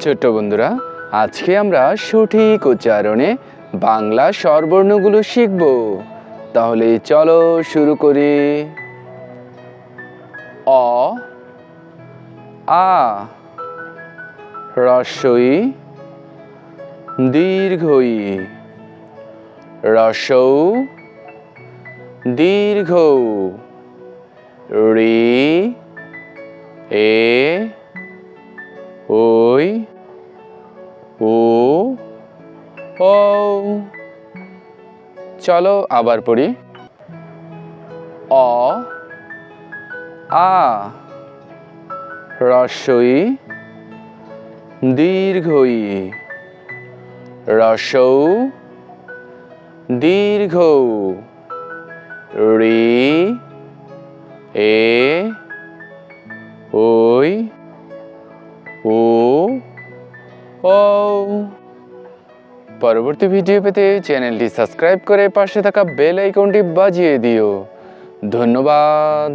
ছোট্ট বন্ধুরা, আজকে আমরা সঠিক উচ্চারণে বাংলা স্বরবর্ণগুলো শিখব। তাহলে চলো শুরু করি। অ আ হ্রস্ব ই দীর্ঘ ই হ্রস্ব উ দীর্ঘ উ ঋ এ ওই ও ও। চলো আবার পড়ি। অ আ হ্রস্ব ই দীর্ঘ ই হ্রস্ব উ দীর্ঘ উ ঋ এ ওই ও ও। পরবর্তী ভিডিও পেতে চ্যানেলটি সাবস্ক্রাইব করে পাশে থাকা বেল আইকনটি বাজিয়ে দিও। ধন্যবাদ।